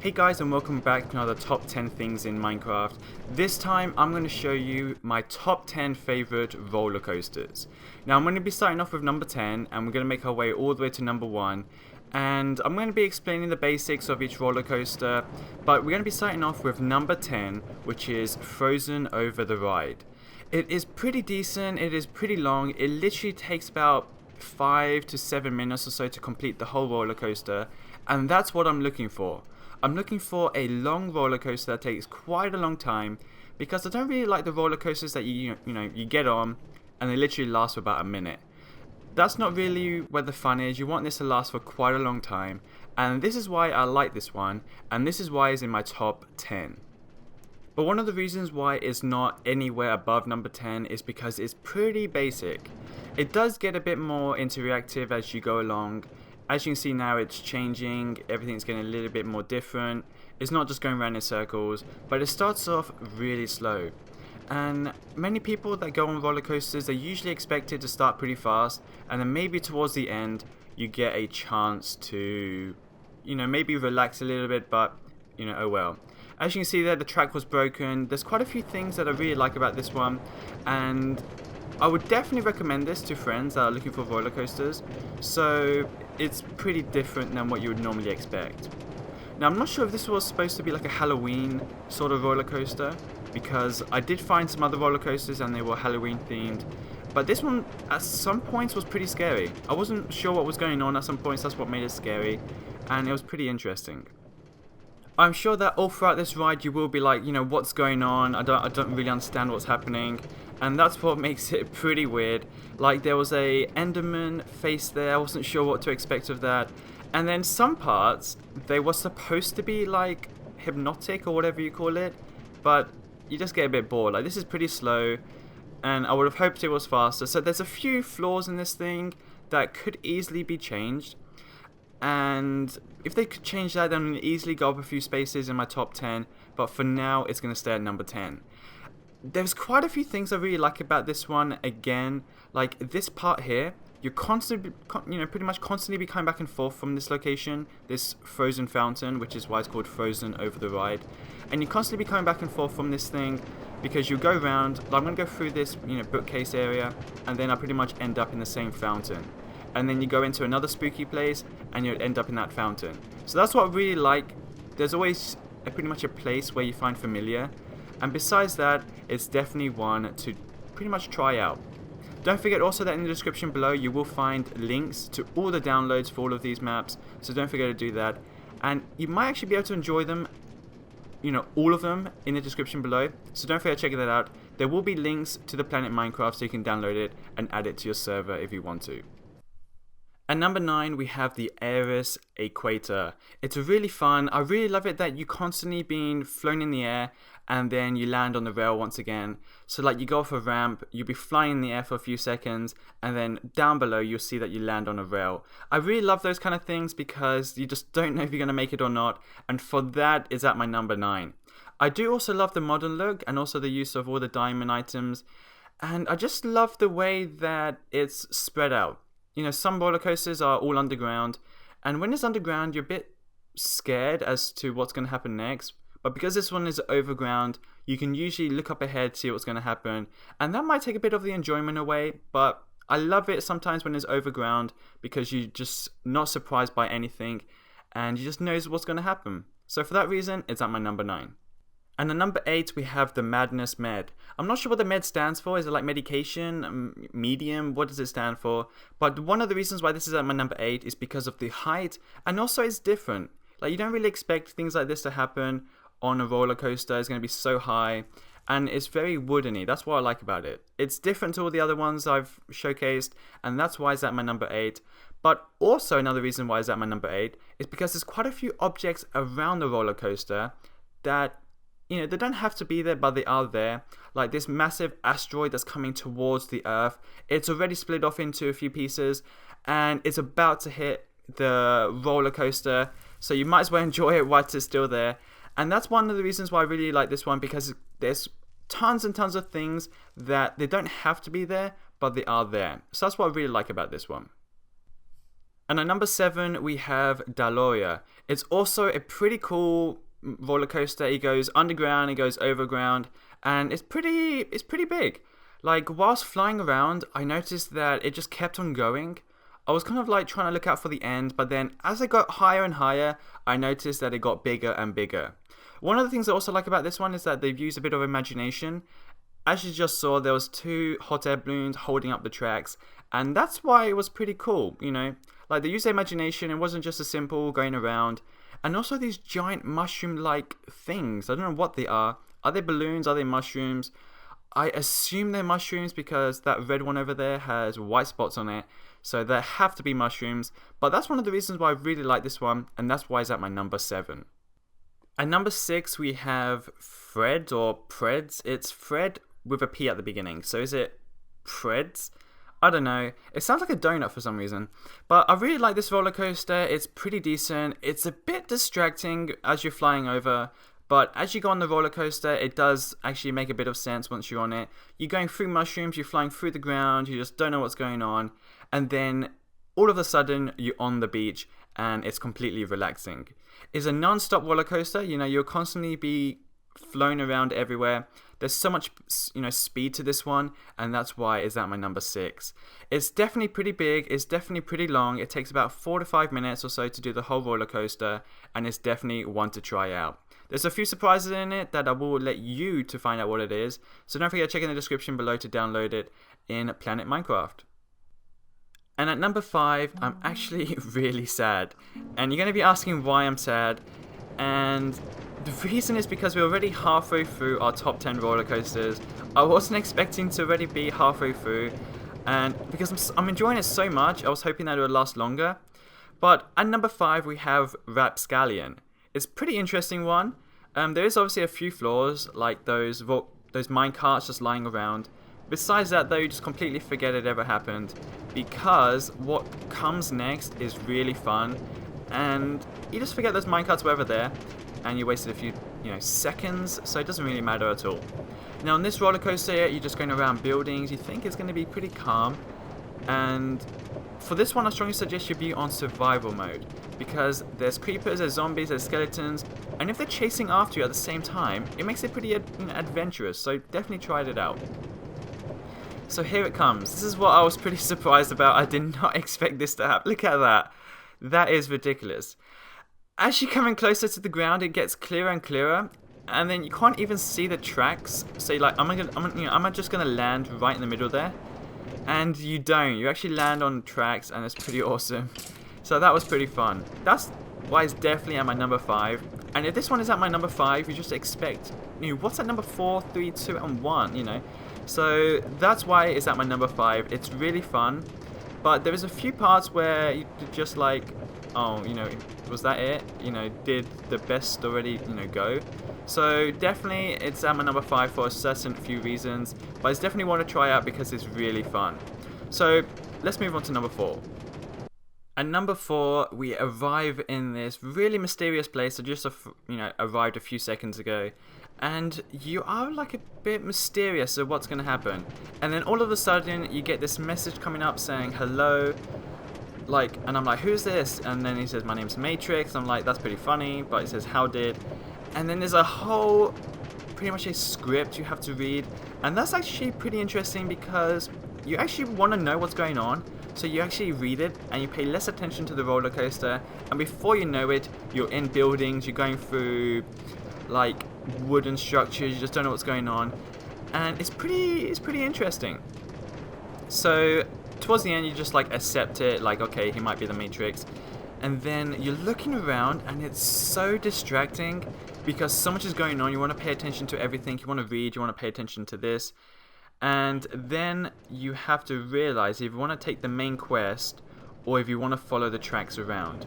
Hey guys, and welcome back to another top 10 things in Minecraft. This time I'm going to show you my top 10 favorite roller coasters. Now I'm going to be starting off with number 10 and we're going to make our way all the way to number 1. And I'm going to be explaining the basics of each roller coaster, but we're going to be starting off with number 10, which is Frozen Over the Ride. It is pretty decent, it is pretty long, it literally takes about 5 to 7 minutes or so to complete the whole roller coaster, and that's what I'm looking for. I'm looking for a long roller coaster that takes quite a long time, because I don't really like the roller coasters that you get on and they literally last for about a minute. That's not really where the fun is. You want this to last for quite a long time, and this is why I like this one, and this is why it's in my top 10. But one of the reasons why it's not anywhere above number 10 is because it's pretty basic. It does get a bit more interactive as you go along. As you can see now, it's changing, everything's getting a little bit more different. It's not just going around in circles, but it starts off really slow. And many people that go on roller coasters, they usually expect it to start pretty fast, and then maybe towards the end, you get a chance to, maybe relax a little bit, but, oh well. As you can see there, the track was broken. There's quite a few things that I really like about this one, and I would definitely recommend this to friends that are looking for roller coasters. So it's pretty different than what you would normally expect. Now I'm not sure if this was supposed to be like a Halloween sort of roller coaster, because I did find some other roller coasters and they were Halloween themed, but this one at some points was pretty scary. I wasn't sure what was going on at some points, that's what made it scary, and it was pretty interesting. I'm sure that all throughout this ride you will be like, what's going on? I don't really understand what's happening. And that's what makes it pretty weird. Like, there was a Enderman face there, I wasn't sure what to expect of that. And then some parts, they were supposed to be like hypnotic or whatever you call it, but you just get a bit bored. Like, this is pretty slow, and I would have hoped it was faster. So there's a few flaws in this thing that could easily be changed. And if they could change that, then I'd easily go up a few spaces in my top 10, but for now it's going to stay at number 10. There's quite a few things I really like about this one. Again, like this part here, you're constantly, pretty much constantly be coming back and forth from this location, this frozen fountain, which is why it's called Frozen Over the Ride. And you constantly be coming back and forth from this thing, because you go around, like I'm going to go through this, bookcase area, and then I pretty much end up in the same fountain. And then you go into another spooky place, and you'll end up in that fountain. So that's what I really like. There's always pretty much a place where you find familiar. And besides that, it's definitely one to pretty much try out. Don't forget also that in the description below, you will find links to all the downloads for all of these maps. So don't forget to do that. And you might actually be able to enjoy them, all of them in the description below. So don't forget to check that out. There will be links to the Planet Minecraft so you can download it and add it to your server if you want to. At number 9, we have the Aeris Equator. It's really fun. I really love it that you constantly being flown in the air and then you land on the rail once again. So like you go off a ramp, you'll be flying in the air for a few seconds, and then down below you'll see that you land on a rail. I really love those kind of things because you just don't know if you're going to make it or not, and for that is at my number 9. I do also love the modern look and also the use of all the diamond items, and I just love the way that it's spread out. Some roller coasters are all underground, and when it's underground, you're a bit scared as to what's going to happen next. But because this one is overground, you can usually look up ahead, see what's going to happen, and that might take a bit of the enjoyment away. But I love it sometimes when it's overground because you're just not surprised by anything, and you just know what's going to happen. So for that reason, it's at my number 9. And at number 8, we have the Madness Med. I'm not sure what the med stands for. Is it like medication, medium? What does it stand for? But one of the reasons why this is at my number 8 is because of the height, and also it's different. Like, you don't really expect things like this to happen on a roller coaster. It's going to be so high, and it's very woodeny. That's what I like about it. It's different to all the other ones I've showcased, and that's why it's at my number 8. But also another reason why it's at my number 8 is because there's quite a few objects around the roller coaster that they don't have to be there, but they are there. Like this massive asteroid that's coming towards the Earth. It's already split off into a few pieces, and it's about to hit the roller coaster. So you might as well enjoy it while it's still there. And that's one of the reasons why I really like this one, because there's tons and tons of things that they don't have to be there, but they are there. So that's what I really like about this one. And at number 7, we have Daloya. It's also a pretty cool roller coaster. It goes underground, it goes overground, and it's pretty big. Like, whilst flying around, I noticed that it just kept on going. I was kind of like trying to look out for the end, but then as I got higher and higher, I noticed that it got bigger and bigger. One of the things I also like about this one is that they've used a bit of imagination. As you just saw, there was 2 hot air balloons holding up the tracks, and that's why it was pretty cool, you know? Like, they used their imagination. It wasn't just a simple going around. And also these giant mushroom-like things. I don't know what they are. Are they balloons? Are they mushrooms? I assume they're mushrooms because that red one over there has white spots on it. So there have to be mushrooms. But that's one of the reasons why I really like this one. And that's why it's at my number 7. At number 6, we have Fred or Preds. It's Fred with a P at the beginning. So is it Preds? I don't know. It sounds like a donut for some reason. But I really like this roller coaster. It's pretty decent. It's a bit distracting as you're flying over. But as you go on the roller coaster, it does actually make a bit of sense once you're on it. You're going through mushrooms, you're flying through the ground, you just don't know what's going on. And then all of a sudden, you're on the beach and it's completely relaxing. It's a non-stop roller coaster. You know, you'll constantly be flown around everywhere. There's so much, speed to this one, and that's why it's at my number 6. It's definitely pretty big. It's definitely pretty long. It takes about 4 to 5 minutes or so to do the whole roller coaster, and it's definitely one to try out. There's a few surprises in it that I will let you to find out what it is, so don't forget to check in the description below to download it in Planet Minecraft. And at number 5, I'm actually really sad. And you're going to be asking why I'm sad. And the reason is because we're already halfway through our top 10 roller coasters. I wasn't expecting to already be halfway through. And because I'm enjoying it so much, I was hoping that it would last longer. But at number 5, we have Rapscallion. It's a pretty interesting one. There is obviously a few flaws, like those mine carts just lying around. Besides that, though, you just completely forget it ever happened, because what comes next is really fun, and you just forget those minecarts were ever there, and you wasted a few, seconds, so it doesn't really matter at all. Now, on this roller coaster, you're just going around buildings. You think it's going to be pretty calm, and for this one, I strongly suggest you be on survival mode, because there's creepers, there's zombies, there's skeletons, and if they're chasing after you at the same time, it makes it pretty adventurous, so definitely try it out. So here it comes. This is what I was pretty surprised about. I did not expect this to happen. Look at that. That is ridiculous. As you're coming closer to the ground, it gets clearer and clearer, and then you can't even see the tracks. So you're like, am I just gonna land right in the middle there? And you don't. You actually land on tracks, and it's pretty awesome. So that was pretty fun. That's why it's definitely at my number 5. And if this one is at my number 5, you just expect, what's at number 4, 3, 2, and 1, So that's why it's at my number 5. It's really fun, but there is a few parts where you just like, oh, was that it? Did the best already, go? So definitely it's at my number 5 for a certain few reasons, but it's definitely one to try out because it's really fun. So let's move on to number 4. At number 4, we arrive in this really mysterious place that just, arrived a few seconds ago. And you are like a bit mysterious of what's going to happen. And then all of a sudden, you get this message coming up saying, hello. And I'm like, who's this? And then he says, my name's Matrix. I'm like, that's pretty funny. But it says, how did? And then there's a whole, pretty much a script you have to read. And that's actually pretty interesting because you actually want to know what's going on. So you actually read it and you pay less attention to the roller coaster. And before you know it, you're in buildings, you're going through like wooden structures, you just don't know what's going on. And it's pretty interesting. So towards the end, you just like accept it, like, okay, he might be the Matrix. And then you're looking around and it's so distracting because so much is going on. You want to pay attention to everything. You want to read, you want to pay attention to this. And then you have to realize if you want to take the main quest or if you want to follow the tracks around.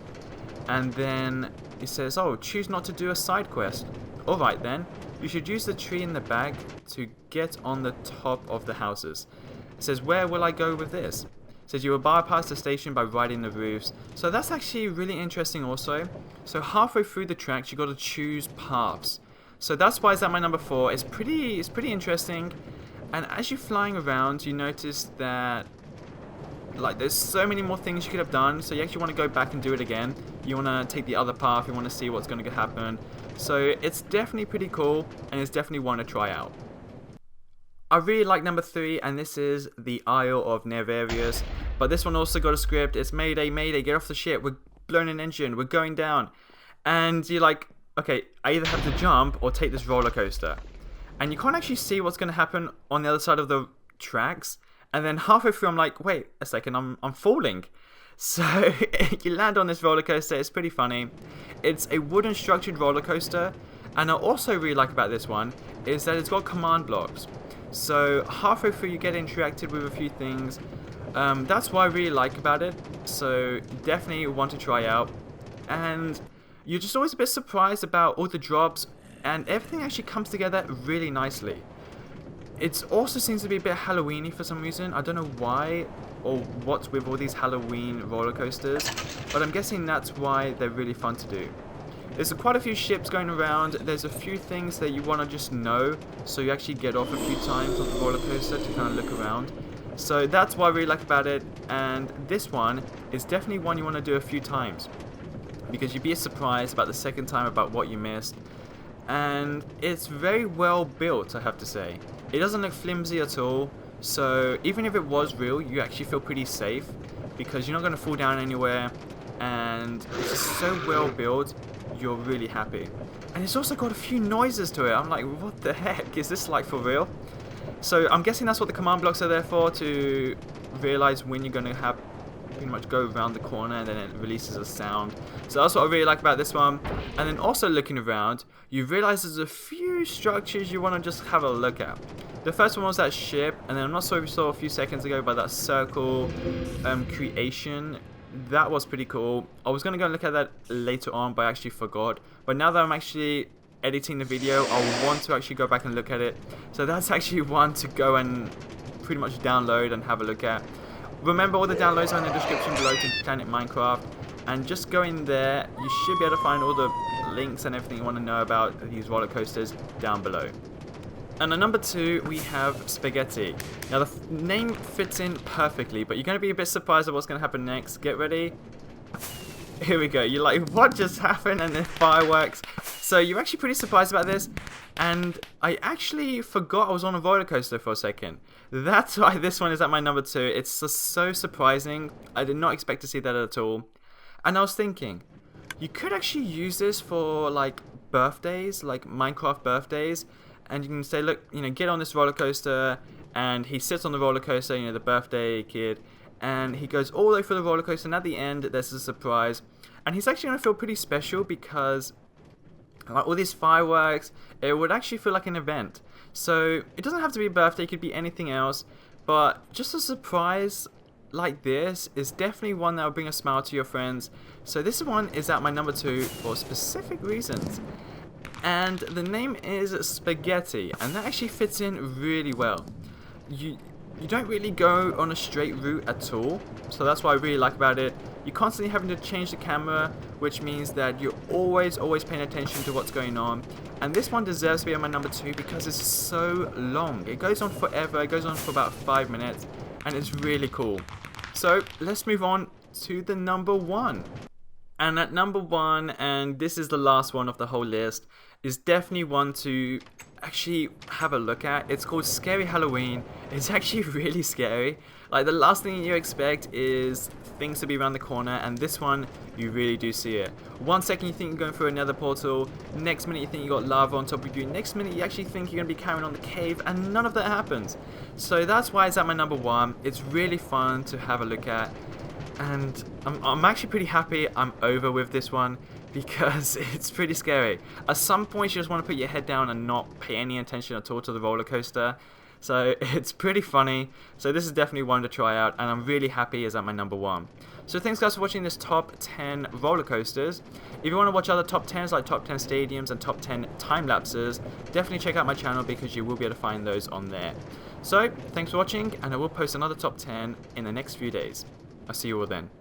And then it says, oh, choose not to do a side quest. Alright then, you should use the tree in the back to get on the top of the houses. It says, where will I go with this? It says you will bypass the station by riding the roofs. So that's actually really interesting also. So halfway through the tracks, you got to choose paths. So that's why it's at my number 4. It's pretty interesting. And as you're flying around, you notice that Like, there's so many more things you could have done, so you actually want to go back and do it again. You want to take the other path, you want to see what's going to happen. So it's definitely pretty cool, and it's definitely one to try out. I really like number 3, and this is the Isle of Nervarius. But this one also got a script. It's Mayday, Mayday, get off the ship. We're blowing an engine. We're going down. And you're like, okay, I either have to jump or take this roller coaster. And you can't actually see what's going to happen on the other side of the tracks. And then halfway through, I'm like, wait a second, I'm falling. So you land on this roller coaster. It's pretty funny. It's a wooden structured roller coaster. And I also really like about this one is that it's got command blocks. So halfway through you get interacted with a few things. That's what I really like about it. So definitely want to try out. And you're just always a bit surprised about all the drops, and everything actually comes together really nicely. It also seems to be a bit Halloween-y for some reason. I don't know why or what's with all these Halloween roller coasters, but I'm guessing that's why they're really fun to do. There's quite a few ships going around. There's a few things that you want to just know, so you actually get off a few times on the roller coaster to kind of look around. So that's what I really like about it, and this one is definitely one you want to do a few times, because you'd be surprised about the second time about what you missed. And it's very well built, I have to say. It doesn't look flimsy at all, so even if it was real, you actually feel pretty safe, because you're not going to fall down anywhere, and it's just so well built. You're really happy. And it's also got a few noises to it. I'm like, what the heck? Is this like for real? So I'm guessing that's what the command blocks are there for, to realize when you're going to have pretty much go around the corner, and then it releases a sound. So that's what I really like about this one. And then also looking around, you realize there's a few structures you want to just have a look at. The first one was that ship, and then I'm not sure if you saw a few seconds ago by that circle creation. That was pretty cool. I was going to go and look at that later on, but I actually forgot. But now that I'm actually editing the video, I want to actually go back and look at it. So that's actually one to go and pretty much download and have a look at. Remember, all the downloads are in the description below to Planet Minecraft. And just go in there, you should be able to find all the links and everything you want to know about these roller coasters down below. And at number 2, we have Spaghetti. Now, the name fits in perfectly, but you're going to be a bit surprised at what's going to happen next. Get ready. Here we go. You're like, what just happened? And then fireworks. So you're actually pretty surprised about this. And I actually forgot I was on a roller coaster for a second. That's why this one is at my number 2. It's just so surprising. I did not expect to see that at all. And I was thinking, you could actually use this for like birthdays, like Minecraft birthdays. And you can say, look, you know, get on this roller coaster, and he sits on the roller coaster, you know, the birthday kid, and he goes all the way through the roller coaster, and at the end, there's a surprise. And he's actually going to feel pretty special, because like all these fireworks, it would actually feel like an event. So it doesn't have to be a birthday, it could be anything else, but just a surprise like this is definitely one that will bring a smile to your friends. So this one is at my number 2 for specific reasons. And the name is Spaghetti, and that actually fits in really well. You don't really go on a straight route at all, so that's what I really like about it. You're constantly having to change the camera, which means that you're always paying attention to what's going on. And this one deserves to be on my number 2 because it's so long. It goes on forever, it goes on for about 5 minutes, and it's really cool. So let's move on to the number 1. And at number 1, and this is the last one of the whole list, is definitely one to actually have a look at. It's called Scary Halloween. It's actually really scary. Like, the last thing you expect is things to be around the corner, and this one, you really do see it. 1 second you think you're going through another portal, next minute you think you got lava on top of you, next minute you actually think you're going to be carrying on the cave, and none of that happens. So that's why it's at my number 1. It's really fun to have a look at. And I'm actually pretty happy I'm over with this one, because it's pretty scary. At some point you just want to put your head down and not pay any attention at all to the roller coaster. So it's pretty funny. So this is definitely one to try out, and I'm really happy it's at my number 1. So thanks guys for watching this top 10 roller coasters. If you want to watch other top 10s like top 10 stadiums and top 10 time lapses, definitely check out my channel, because you will be able to find those on there. So thanks for watching, and I will post another top 10 in the next few days. I'll see you all then.